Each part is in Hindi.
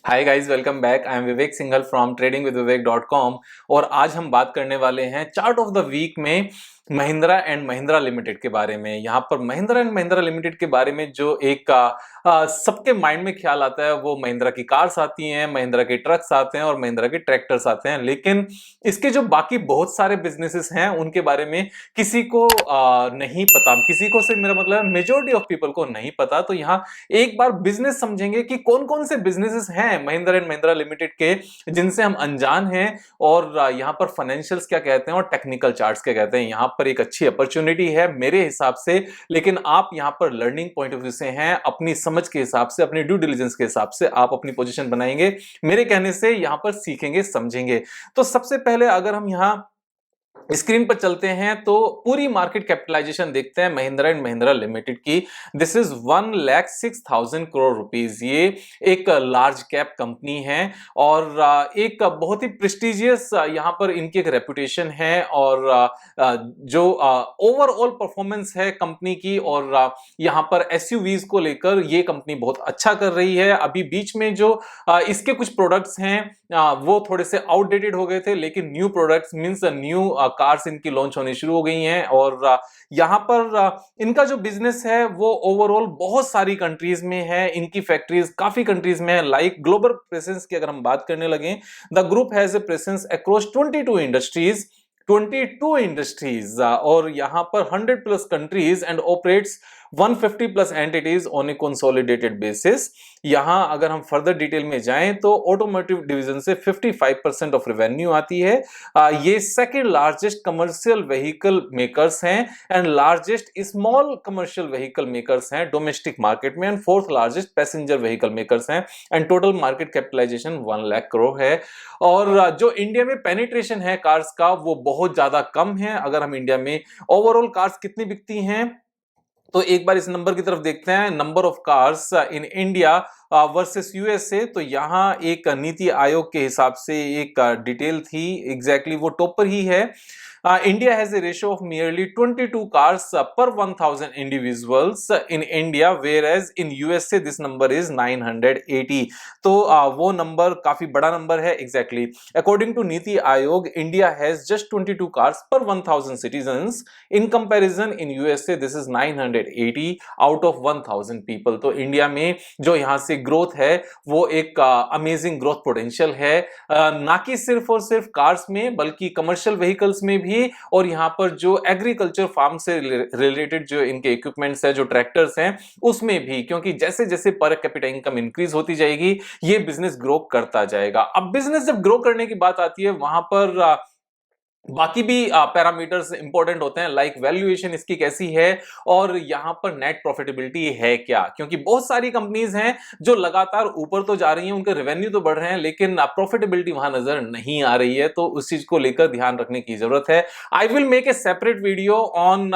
Hi guys, welcome back. I am Vivek Singhal from tradingwithvivek.com। और आज हम बात करने वाले हैं चार्ट ऑफ द वीक में महिंद्रा एंड महिंद्रा लिमिटेड के बारे में। यहाँ पर महिंद्रा एंड महिंद्रा लिमिटेड के बारे में जो एक सबके माइंड में ख्याल आता है वो महिंद्रा की कार्स आती हैं, महिंद्रा के ट्रक्स आते हैं और महिंद्रा के ट्रैक्टर्स आते हैं। लेकिन इसके जो बाकी बहुत सारे बिजनेसेस हैं उनके बारे में किसी को नहीं पता। किसी को से मेरा मतलब मेजोरिटी ऑफ पीपल को नहीं पता। तो यहाँ एक बार बिजनेस समझेंगे कि कौन कौन से बिजनेसेस हैं महिंद्रा एंड महिंद्रा लिमिटेड के जिनसे हम अनजान हैं, और यहाँ पर फाइनेंशियल्स क्या कहते हैं और टेक्निकल चार्ट्स क्या कहते हैं। यहाँ पर एक अच्छी अपॉर्चुनिटी है मेरे हिसाब से, लेकिन आप यहाँ पर लर्निंग पॉइंट ऑफ व्यू से हैं, अपनी समझ के हिसाब से, अपनी ड्यू डिलिजेंस के हिसाब से आप अपनी पोजीशन बनाएंगे। मेरे कहने से यहाँ पर सीखेंगे, समझेंगे। तो सबसे पहले अगर हम यहाँ स्क्रीन पर चलते हैं तो पूरी मार्केट कैपिटलाइजेशन देखते हैं महिंद्रा एंड महिंद्रा लिमिटेड की। This is 1,06,000 crore rupees. ये एक लार्ज कैप कंपनी है और एक बहुत ही प्रेस्टिजियस यहाँ पर इनकी एक रेपुटेशन है, और जो ओवरऑल परफॉर्मेंस है कंपनी की, और यहाँ पर एसयूवीज को लेकर ये कंपनी बहुत अच्छा कर रही है। अभी बीच में जो इसके कुछ प्रोडक्ट्स हैं वो थोड़े से आउटडेटेड हो गए थे, लेकिन new products means new cars इनकी लॉन्च होनी शुरू हो गई हैं। और यहाँ पर इनका जो बिजनेस है वो ओवरऑल बहुत सारी कंट्रीज में है। इनकी फैक्ट्रीज काफी कंट्रीज में है। लाइक ग्लोबल प्रेजेंस की अगर हम बात करने लगे, the group has a presence across 22 industries और यहाँ पर 100 plus countries and operates 150 plus entities on A consolidated basis. यहां अगर हम फर्दर डिटेल में जाएं तो ऑटोमोटिव डिवीजन से 55% ऑफ रेवेन्यू आती है। ये second largest commercial vehicle makers हैं and largest small commercial vehicle makers हैं डोमेस्टिक मार्केट में, and fourth largest passenger vehicle makers हैं। And total market capitalization 1 lakh crore है। और जो इंडिया में पेनिट्रेशन है कार्स का वो बहुत ज्यादा कम है। अगर हम इंडिया में ओवरऑल कार्स कितनी बिकती हैं तो एक बार इस नंबर की तरफ देखते हैं, number of cars in India versus USA. तो यहाँ एक नीति आयोग के हिसाब से एक डिटेल थी, एग्जैक्टली वो टॉपर ही है। India has a ratio of merely 22 cars per 1,000 individuals in India, whereas in USA this number is 980। तो वो नंबर काफी बड़ा नंबर है। Exactly according to NITI Aayog, India has just 22 cars पर 1,000 citizens. In comparison in USA this is 980 out of 1,000 people. तो इंडिया में जो यहाँ से ग्रोथ है वो एक अमेजिंग ग्रोथ पोटेंशियल है, ना कि सिर्फ और सिर्फ कार्स में बल्कि कमर्शियल व्हीकल्स में भी, और यहां पर जो एग्रीकल्चर फार्म से रिलेटेड जो इनके इक्विपमेंट्स है, जो ट्रैक्टर्स हैं, उसमें भी, क्योंकि जैसे जैसे पर कैपिटा इनकम इंक्रीज होती जाएगी ये बिजनेस ग्रो करता जाएगा। अब बिजनेस जब ग्रो करने की बात आती है वहां पर बाकी भी पैरामीटर्स इंपॉर्टेंट होते हैं, लाइक वैल्यूएशन इसकी कैसी है और यहां पर नेट प्रॉफिटेबिलिटी है क्या। क्योंकि बहुत सारी कंपनीज हैं जो लगातार ऊपर तो जा रही हैं, उनके रेवेन्यू तो बढ़ रहे हैं, लेकिन प्रॉफिटेबिलिटी वहां नजर नहीं आ रही है। तो उस चीज को लेकर ध्यान रखने की जरूरत है। I will make a separate video on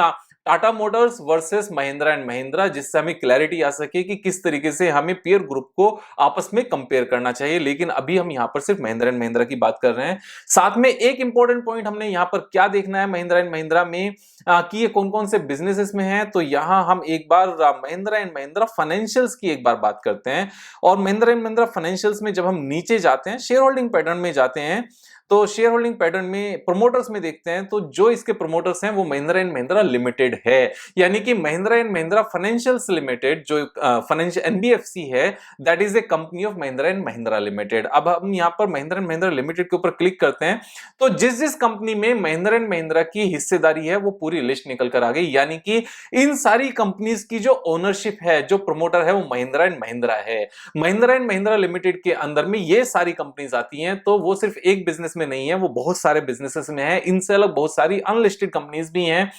Tata Motors versus Mahindra and Mahindra, जिससे हमें क्लैरिटी आ सके कि किस तरीके से हमें पीयर ग्रुप को आपस में कंपेयर करना चाहिए। लेकिन अभी हम यहां पर सिर्फ महिंद्रा एंड महिंद्रा की बात कर रहे हैं। साथ में एक इंपॉर्टेंट पॉइंट हमने यहां पर क्या देखना है महिंद्रा एंड महिंद्रा में कि ये कौन कौन से बिजनेसेस में है। तो यहां हम एक बार महिंद्रा एंड महिंद्रा फाइनेंशियल्स की एक बार बात करते हैं। और महिंद्रा एंड महिंद्रा फाइनेंशियल्स में जब हम नीचे जाते हैं, शेयर होल्डिंग पैटर्न में जाते हैं, तो शेयर होल्डिंग पैटर्न में प्रोमोटर्स में देखते हैं तो जो इसके प्रोमोटर्स हैं वो महिंद्रा एंड महिंद्रा लिमिटेड है। यानी कि Mahindra and Mahindra financials limited जो फाइनेंशियल एनबीएफसी है, that is a company of Mahindra and Mahindra limited. अब हम यहां पर महिंद्रा एंड महिंद्रा लिमिटेड के ऊपर क्लिक करते हैं तो जिस जिस कंपनी में महिंद्रा एंड महिंद्रा की हिस्सेदारी है वो पूरी लिस्ट निकल कर आ गई। यानी कि इन सारी कंपनीज की जो ओनरशिप है, जो प्रोमोटर है, वो महिंद्रा एंड महिंद्रा है। महिंद्रा एंड महिंद्रा लिमिटेड के अंदर में ये सारी कंपनीज आती हैं। तो वो सिर्फ एक बिजनेस में नहीं है, वो बहुत सारे बिजनेसेस में है। इनसे अलग बहुत सारी अनलिस्टेड कंपनीज भी हैं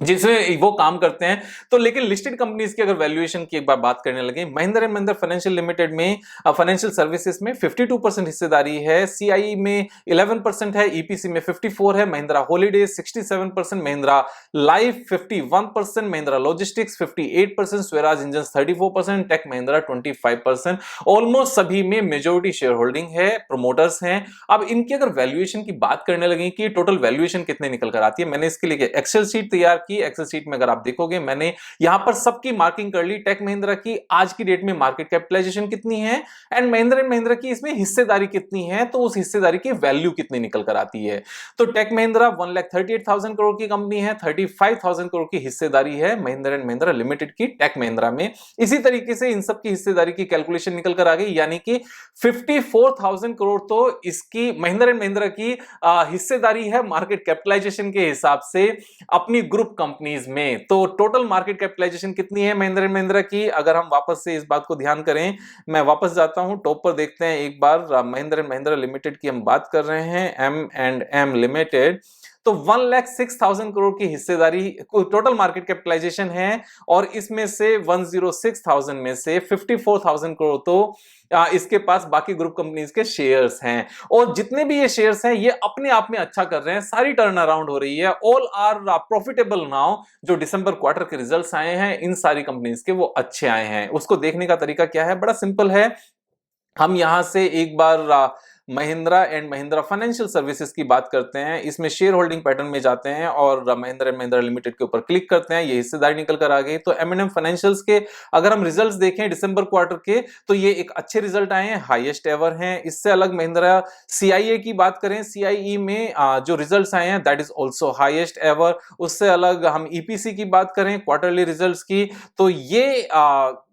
जिसमें वो काम करते हैं। तो लेकिन लिस्टेड कंपनीज की अगर वैल्यूएशन की एक बार बात करने लगे, Mahindra and Mahindra financial limited में फाइनेंशियल सर्विसेज में 52% हिस्सेदारी है, सीआई में 11% है, ईपीसी में 54 है, Mahindra holidays 67%, Mahindra life 51%, Mahindra logistics 58%, Swaraj engine 34%, Tech Mahindra 25%। Almost सभी में मेजोरिटी शेयर होल्डिंग है, प्रोमोटर्स हैं। अब इनकी अगर वैल्यूएशन की बात करने लगे कि टोटल वैल्यूएशन कितने निकल कर आती है, मैंने इसके लिए एक्सेल शीट तैयार की एक्सेल शीट में अगर आप देखोगे, मैंने यहां पर सबकी मार्किंग कर ली। टेक महिंद्रा की आज की डेट में मार्केट कैपिटलाइजेशन कितनी है एंड महिंद्रा की इसमें हिस्सेदारी कितनी है, तो उस हिस्सेदारी की वैल्यू कितनी निकल कर आती है। तो टेक महिंद्रा 1,38,000 करोड़ की कंपनी है, 35,000 करोड़ की हिस्सेदारी है महिंद्रा एंड महिंद्रा लिमिटेड की टेक महिंद्रा में। इसी तरीके से इन सब की हिस्सेदारी की कैलकुलेशन निकल कर आ गई, यानी कि 54,000 करोड़ तो इसकी महिंद्रा एंड महिंद्रा की हिस्सेदारी है मार्केट कैपिटलाइजेशन के हिसाब से अपनी ग्रुप कंपनीज में। तो टोटल मार्केट कैपिटलाइजेशन कितनी है महिंद्रा एंड महिंद्रा की, अगर हम वापस से इस बात को ध्यान करें, मैं वापस जाता हूं टॉप पर, देखते हैं एक बार महिंद्रा एंड महिंद्रा लिमिटेड की हम बात कर रहे हैं, M&M लिमिटेड। तो 1,06,000 करोड़ की हिस्सेदारी टोटल मार्केट कैपिटलाइजेशन है, और इसमें से 106,000 में से 54,000 करोड़ तो इसके पास बाकी ग्रुप कंपनीज के शेयर्स हैं। और जितने भी ये शेयर्स हैं ये अपने आप में अच्छा कर रहे हैं, सारी टर्न अराउंड हो रही है, ऑल आर प्रॉफिटेबल नाउ। जो दिसंबर क्वार्टर के रिजल्ट्स आए हैं इन सारी कंपनीज के वो अच्छे आए हैं। उसको देखने का तरीका क्या है, बड़ा सिंपल है। हम यहां से एक बार Mahindra and Mahindra financial services की बात करते हैं, इसमें शेयर होल्डिंग पैटर्न में जाते हैं और महिंद्रा एंड महिंद्रा लिमिटेड के ऊपर क्लिक करते हैं, ये हिस्सेदारी निकल कर आ गई। तो M&M फाइनेंशियल्स के अगर हम रिजल्ट्स देखें दिसंबर क्वार्टर के, तो ये एक अच्छे रिजल्ट आए हैं, हाईएस्ट एवर हैं। इससे अलग महिंद्रा CIE की बात करें, CIE में जो रिजल्ट्स आए हैं that is also highest ever. उससे अलग हम EPC की बात करें क्वार्टरली रिजल्ट्स की, तो ये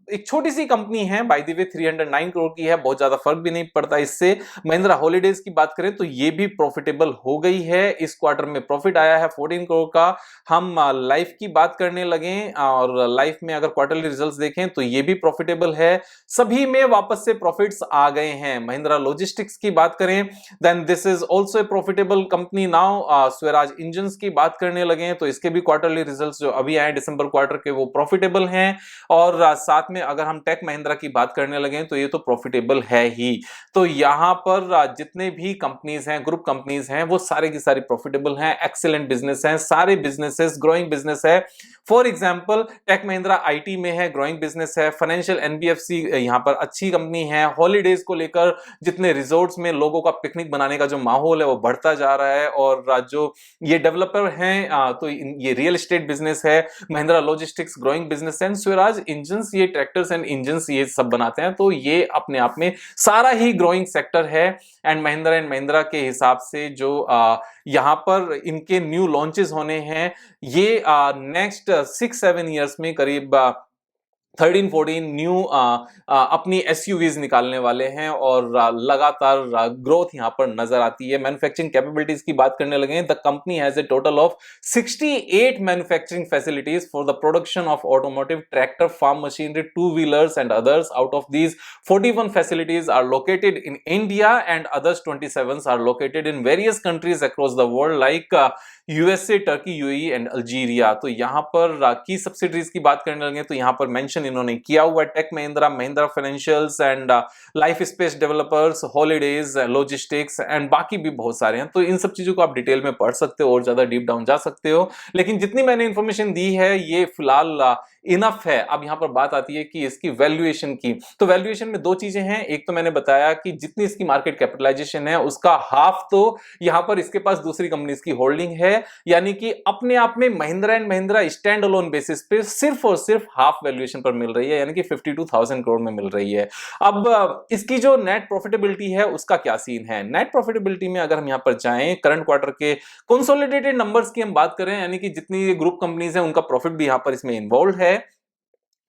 एक छोटी सी कंपनी है, बाय द वे 309 करोड़ की है, बहुत ज्यादा फर्क भी नहीं पड़ता इससे। महिंद्रा हॉलीडेज की बात करें तो ये भी प्रॉफिटेबल हो गई है, इस क्वार्टर में प्रॉफिट आया है 14 करोड़ का। हम लाइफ की बात करने लगे और लाइफ में अगर क्वार्टरली रिजल्ट्स देखें तो ये भी प्रॉफिटेबल है, सभी में वापस से प्रॉफिट्स आ गए हैं। महिंद्रा लॉजिस्टिक्स की बात करें then this is also a profitable company now. Swaraj engines की बात करने लगे तो इसके भी क्वार्टरली रिजल्ट्स जो अभी आए दिसंबर क्वार्टर के वो प्रॉफिटेबल हैं, और साथ में अगर हम टेक महिंद्रा की बात करने लगे तो ये तो प्रॉफिटेबल है ही। तो यहां पर जितने भी कंपनीज हैं, ग्रुप कंपनीज हैं, वो सारे की सारी प्रॉफिटेबल हैं, एक्सीलेंट बिजनेस हैं, सारे बिजनेसेस ग्रोइंग बिजनेस है। For example Tech Mahindra IT में है, ग्रोइंग बिजनेस है। फाइनेंशियल NBFC यहां पर अच्छी कंपनी है। हॉलीडेज को लेकर जितने रिजॉर्ट्स में लोगों का पिकनिक बनाने का जो माहौल है वो बढ़ता जा रहा है, और जो ये डेवलपर हैं तो ये रियल एस्टेट बिजनेस है। महिंद्रा लॉजिस्टिक्स ग्रोइंग बिजनेस है। स्वराज इंजन्स ये ट्रैक्टर्स एंड इंजन्स ये सब बनाते हैं, तो ये अपने आप में सारा ही ग्रोइंग सेक्टर है। एंड महिंद्रा के हिसाब से जो यहां पर इनके न्यू लॉन्चेस होने हैं, ये नेक्स्ट 6-7 ईयर्स में करीब 13-14 न्यू अपनी SUVs निकालने वाले हैं, और लगातार ग्रोथ यहां पर नजर आती है। मैन्युफैक्चरिंग कैपेबिलिटीज की बात करने लगे, the company has a total of 68 manufacturing facilities for the production of automotive tractor, farm machinery, two wheelers and others. Out of these 41 facilities are located in India and others 27 are located in various countries across the world like USA, Turkey, UAE and Algeria. तो यहां पर की सब्सिडरीज की बात करने लगे तो यहां पर मेंशन इन्होंने किया हुआ है tech Mahindra, Mahindra financials and life space developers, holidays, logistics and बाकी भी बहुत सारे हैं। तो इन सब चीजों को आप डिटेल में पढ़ सकते हो और ज्यादा डीप डाउन जा सकते हो, लेकिन जितनी मैंने इंफॉर्मेशन दी है ये फिलहाल इनफ है। अब यहां पर बात आती है कि इसकी वैल्यूएशन की, तो वैल्यूएशन में दो चीजें हैं। एक तो मैंने बताया कि जितनी इसकी मार्केट कैपिटलाइजेशन है उसका हाफ तो यहां पर इसके पास दूसरी कंपनीज की होल्डिंग है, यानी कि अपने आप में Mahindra and Mahindra stand alone basis पे सिर्फ और सिर्फ हाफ वैल्यूएशन पर मिल रही है, यानी कि 52,000 करोड़ में मिल रही है। अब इसकी जो नेट प्रॉफिटेबिलिटी है उसका क्या सीन है। नेट प्रॉफिटेबिलिटी में अगर हम यहां पर जाएं, करंट क्वार्टर के कंसोलिडेटेड नंबर्स की हम बात करें, यानी कि जितनी ग्रुप कंपनीज हैं उनका प्रॉफिट भी यहां पर इसमें इन्वॉल्व है,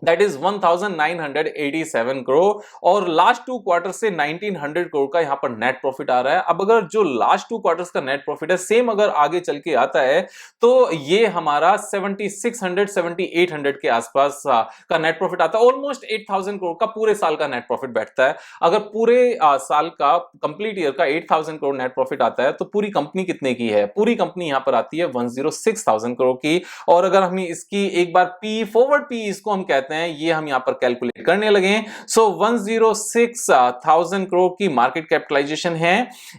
दैट इज 1987 करोड़, और लास्ट 2 क्वार्टर से 1900 करोड़ का यहां पर नेट प्रॉफिट आ रहा है। अब अगर जो लास्ट 2 क्वार्टर्स का नेट प्रॉफिट है सेम अगर आगे चल के आता है तो ये हमारा 7600-7800 के आसपास का नेट प्रॉफिट आता है। ऑलमोस्ट 8000 करोड़ का पूरे साल का नेट प्रॉफिट बैठता है। अगर पूरे साल का कंप्लीट ईयर का 8000 करोड़ नेट प्रॉफिट आता है तो पूरी कंपनी कितने की है, पूरी कंपनी यहां पर आती है 106,000 करोड़ की। और अगर हम इसकी एक बार पी फॉरवर्ड पी इसको हम कहते जाते हैं ये हम यहाँ पर कैलकुलेट करने लगे। सो 106,000 करोड़ की मार्केट कैपिटलाइजेशन है,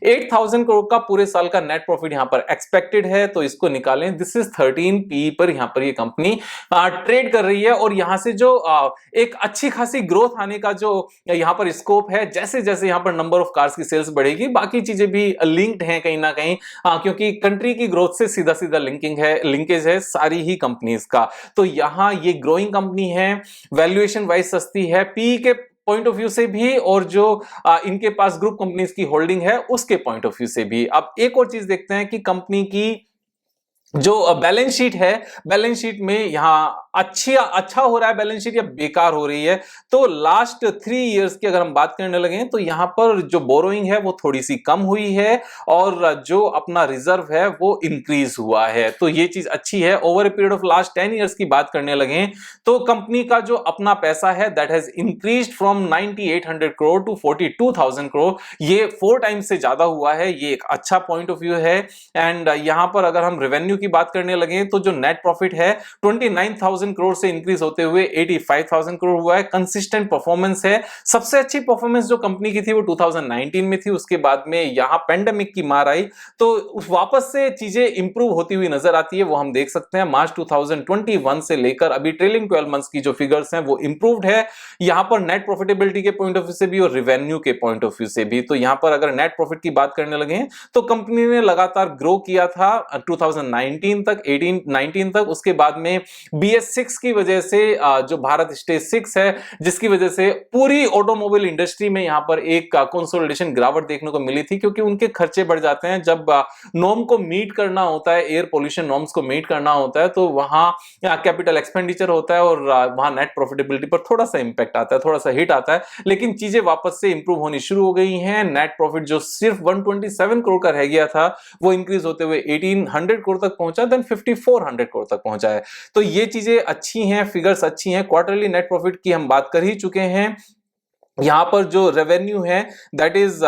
8,000 करोड़ का पूरे साल का नेट प्रॉफिट यहां पर एक्सपेक्टेड है, तो इसको निकालें। दिस इज 13 पी पर यहां पर ये कंपनी ट्रेड कर रही है और यहां से जो एक अच्छी खासी ग्रोथ आने का जो यहां पर स्कोप है, जैसे जैसे यहां पर नंबर ऑफ कार्स की सेल्स बढ़ेगी बाकी चीजें भी लिंक्ड हैं कहीं ना कहीं, क्योंकि कंट्री की ग्रोथ से सीधा सीधा लिंकेज है सारी ही कंपनीज का। तो यहां ये ग्रोइंग कंपनी है, वैल्यूएशन वाइज सस्ती है, पी के पॉइंट ऑफ व्यू से भी और जो इनके पास ग्रुप कंपनीज की होल्डिंग है उसके पॉइंट ऑफ व्यू से भी। अब एक और चीज देखते हैं कि कंपनी की जो बैलेंस शीट है, बैलेंस शीट में यहां अच्छा हो रहा है बैलेंस शीट या बेकार हो रही है। तो लास्ट 3 इयर्स की अगर हम बात करने लगे तो यहां पर जो बोरोइंग है वो थोड़ी सी कम हुई है और जो अपना रिजर्व है वो इंक्रीज हुआ है, तो ये चीज अच्छी है। Over a period of last 10 years की बात करने लगे तो कंपनी का जो अपना पैसा है that has increased from 9800 crore to 42,000 crore, ये 4 टाइम्स से ज्यादा हुआ है, ये एक अच्छा पॉइंट ऑफ व्यू है। एंड यहां पर अगर हम रेवेन्यू की बात करने लगे तो जो नेट प्रॉफिट है 29,000 करोड़ से इंक्रीज होते हुए 85,000 करोड़ हुआ है। कंसिस्टेंट परफॉर्मेंस है, सबसे अच्छी परफॉर्मेंस जो कंपनी की थी वो 2019 में थी, उसके बाद में यहां पेंडेमिक की मार आई तो वापस से चीजें इंप्रूव होती हुई नजर आती है, वो हम देख सकते हैं। मार्च 2021 से लेकर अभी ट्रेलिंग 12 मंथ्स की जो फिगर्स हैं वो इंप्रूव्ड है, यहां पर नेट प्रॉफिटेबिलिटी के पॉइंट ऑफ व्यू से भी और रेवेन्यू के पॉइंट ऑफ व्यू से भी। तो यहां पर अगर नेट प्रॉफिट की बात करने लगे तो कंपनी ने लगातार ग्रो किया था 2019 तक, 18-19 तक, उसके बाद में BS6 की वजह से जो भारत स्टेज 6 है जिसकी वजह से पूरी ऑटोमोबाइल इंडस्ट्री में यहां पर एक कंसोलिडेशन गिरावट देखने को मिली थी, क्योंकि उनके खर्चे बढ़ जाते हैं जब नॉर्म को मीट करना होता है, एयर पोल्यूशन नॉर्म्स को मीट करना होता है, तो वहां कैपिटल एक्सपेंडिचर होता है और वहां नेट प्रॉफिटेबिलिटी पर थोड़ा सा इंपैक्ट आता है, थोड़ा सा हिट आता है। लेकिन चीजें वापस से इंप्रूव होनी शुरू हो गई हैं, नेट प्रॉफिट जो सिर्फ 127 करोड़ का रह गया था वो इंक्रीज होते हुए 1800 करोड़ तक पहुंचा, देन 5400 करोड़ तक पहुंचा है। तो ये चीजें अच्छी हैं, फिगर्स अच्छी हैं। क्वार्टरली नेट प्रॉफिट की हम बात कर ही चुके हैं। यहां पर जो रेवेन्यू है that is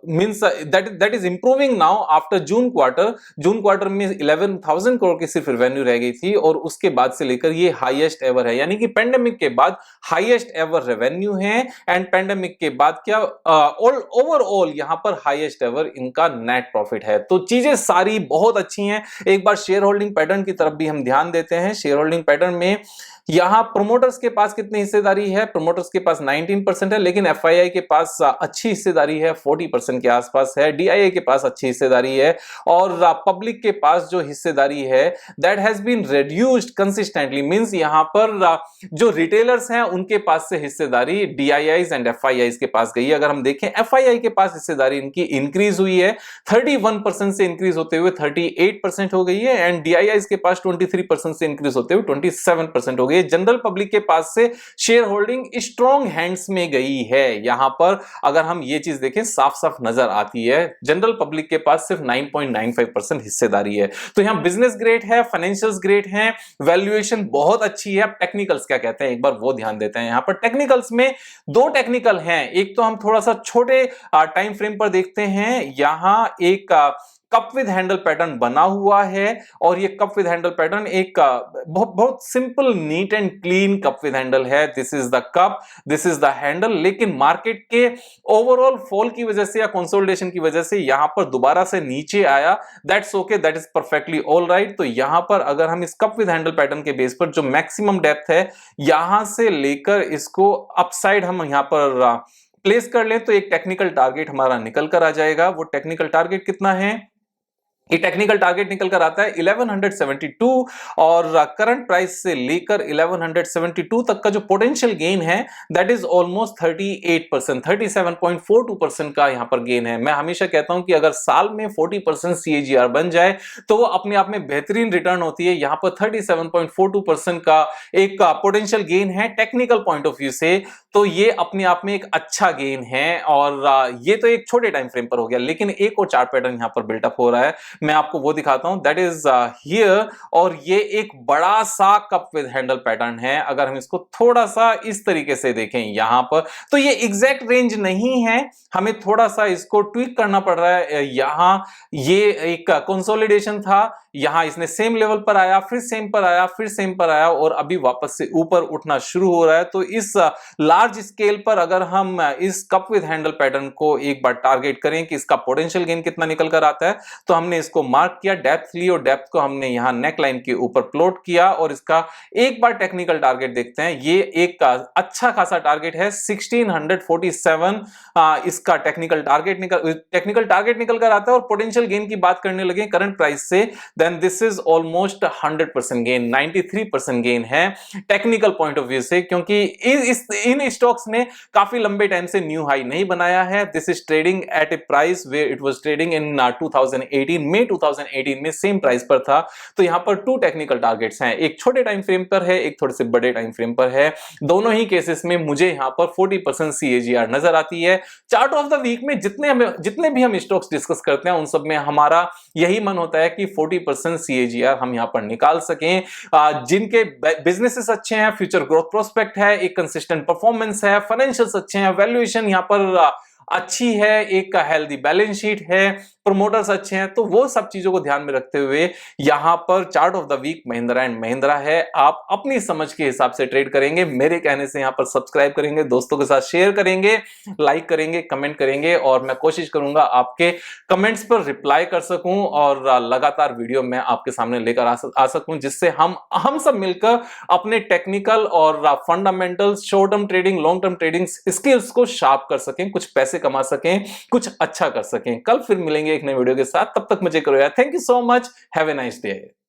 means that is improving now after June quarter में 11,000 करोड़ की सिर्फ रेवेन्यू रह गई थी और उसके बाद से लेकर ये हाईएस्ट एवर है, यानी कि पेंडेमिक के बाद हाईएस्ट एवर रेवेन्यू है एंड पेंडेमिक के बाद क्या ओवरऑल यहां पर हाईएस्ट एवर इनका नेट प्रॉफिट है। तो चीजें सारी बहुत अच्छी हैं। एक बार शेयर होल्डिंग पैटर्न की तरफ भी हम ध्यान देते हैं। शेयर होल्डिंग पैटर्न में यहां प्रोमोटर्स के पास कितनी हिस्सेदारी है, प्रोमोटर्स के पास 19% है, लेकिन एफआईआई के पास अच्छी हिस्सेदारी है, 40% के आसपास है, डीआईआई के पास अच्छी हिस्सेदारी है और पब्लिक के पास जो हिस्सेदारी है that has been reduced consistently, means यहां पर जो रिटेलर्स हैं उनके पास से हिस्सेदारी डीआईआईज एंड एफआईआईज के पास गई है। अगर हम देखें एफआईआई के पास हिस्सेदारी इनकी इंक्रीज हुई है, 31% से इंक्रीज होते हुए 38% हो गई है एंड डीआईआईज के पास 23% से इंक्रीज होते हुए 27% हो गई। जनरल पब्लिक के पास से शेयर होल्डिंग स्ट्रॉन्ग हैंड्स में गई है। यहां पर अगर हम ये चीज देखें साफ साफ नजर आती है, जनरल पब्लिक के पास सिर्फ 9.95% हिस्सेदारी है। तो यहां बिजनेस ग्रेट है, फाइनेंशियल्स ग्रेट है, वैल्यूएशन बहुत अच्छी है। टेक्निकल्स क्या कहते हैं एक बार वो ध्यान देते हैं। यहां पर टेक्निकल्स में 2 टेक्निकल हैं, एक तो हम थोड़ा सा छोटे टाइम फ्रेम पर देखते हैं। यहां एक कप विद हैंडल पैटर्न बना हुआ है और ये कप विद हैंडल पैटर्न एक बहुत simple neat and clean cup with handle है। This is the cup, this is the handle, लेकिन मार्केट के ओवरऑल फॉल की वजह से या कंसोलिडेशन की वजह से यहां पर दोबारा से नीचे आया, that's okay, that is perfectly all right. तो यहां पर अगर हम इस कप विद हैंडल पैटर्न के बेस पर जो मैक्सिमम डेप्थ है यहां से लेकर इसको अपसाइड हम यहां पर प्लेस कर लें तो एक टेक्निकल टारगेट हमारा निकल कर आ जाएगा। वो टेक्निकल टारगेट कितना है? ये टेक्निकल टारगेट निकल कर आता है 1172 और करंट प्राइस से लेकर 1172 तक का जो पोटेंशियल गेन है दैट इज ऑलमोस्ट 38%, 37.42% का यहां पर गेन है। मैं हमेशा कहता हूं कि अगर साल में 40% CAGR बन जाए तो वो अपने आप में बेहतरीन रिटर्न होती है। यहां पर 37.42% का एक पोटेंशियल गेन है टेक्निकल पॉइंट ऑफ व्यू से, तो ये अपने आप में एक अच्छा गेन है और ये तो एक छोटे टाइम फ्रेम पर हो गया। लेकिन एक और चार्ट पैटर्न यहां पर बिल्टअप हो रहा है मैं आपको वो दिखाता हूं, दैट इज हियर। और ये एक बड़ा सा कप विद हैंडल पैटर्न है। अगर हम इसको थोड़ा सा इस तरीके से देखें यहां पर, तो ये एग्जैक्ट रेंज नहीं है, हमें थोड़ा सा इसको ट्विक करना पड़ रहा है। यहां ये एक कंसोलिडेशन था, यहां इसने सेम लेवल पर आया, फिर सेम पर आया, फिर सेम पर आया, और अभी वापस से ऊपर उठना शुरू हो रहा है। तो इस लार्ज स्केल पर अगर हम इस कप विद हैंडल पैटर्न को एक बार टारगेट करें कि इसका पोटेंशियल गेन कितना निकल कर आता है, तो हमने इसको मार्क किया, डेप्थ ली और डेप्थ को हमने यहां नेक लाइन के ऊपर प्लॉट किया, और इसका एक बार टेक्निकल टारगेट देखते हैं। ये एक अच्छा खासा टारगेट है 1647, इसका टेक्निकल टारगेट निकल कर आता है। और पोटेंशियल गेन की बात करने लगे करंट प्राइस से, then this is almost 100% gain, 93% gain है टेक्निकल पॉइंट ऑफ व्यू से, क्योंकि इन स्टॉक्स ने काफी लंबे टाइम से न्यू हाई नहीं बनाया है। This is trading at a price where it was trading in 2018, मई 2018 में सेम प्राइस पर था। तो यहां पर टू टेक्निकल टारगेट्स हैं, एक छोटे टाइम फ्रेम पर है, एक थोड़े से बड़े टाइम फ्रेम पर है। दोनों ही केसेस में मुझे यहां पर 40% CAGR नजर आती है। चार्ट ऑफ द वीक में जितने भी हम स्टॉक्स डिस्कस करते हैं उन सब में हमारा यही मन होता है कि 40% CAGR हम यहां पर निकाल सकें। जिनके बिजनेसेस अच्छे हैं, फ्यूचर ग्रोथ प्रोस्पेक्ट है, एक कंसिस्टेंट परफॉर्मेंस है, फाइनेंशियल्स अच्छे हैं, वैल्यूएशन यहां पर अच्छी है, एक हेल्दी बैलेंस शीट है, प्रमोटर्स अच्छे हैं, तो वो सब चीजों को ध्यान में रखते हुए यहां पर chart of the week Mahindra and Mahindra है। आप अपनी समझ के हिसाब से ट्रेड करेंगे, मेरे कहने से यहां पर सब्सक्राइब करेंगे, दोस्तों के साथ शेयर करेंगे, लाइक करेंगे, कमेंट करेंगे, और मैं कोशिश करूंगा आपके कमेंट्स पर रिप्लाई कर सकूं और लगातार वीडियो मैं आपके सामने लेकर आ सकूं, जिससे हम सब मिलकर अपने टेक्निकल और fundamentals, short term trading, long term trading skills को शार्प कर सकें, कुछ पैसे कमा सकें, कुछ अच्छा कर सकें। कल फिर मिलेंगे एक नए वीडियो के साथ, तब तक मुझे करो यार। Thank you so much, have a nice day.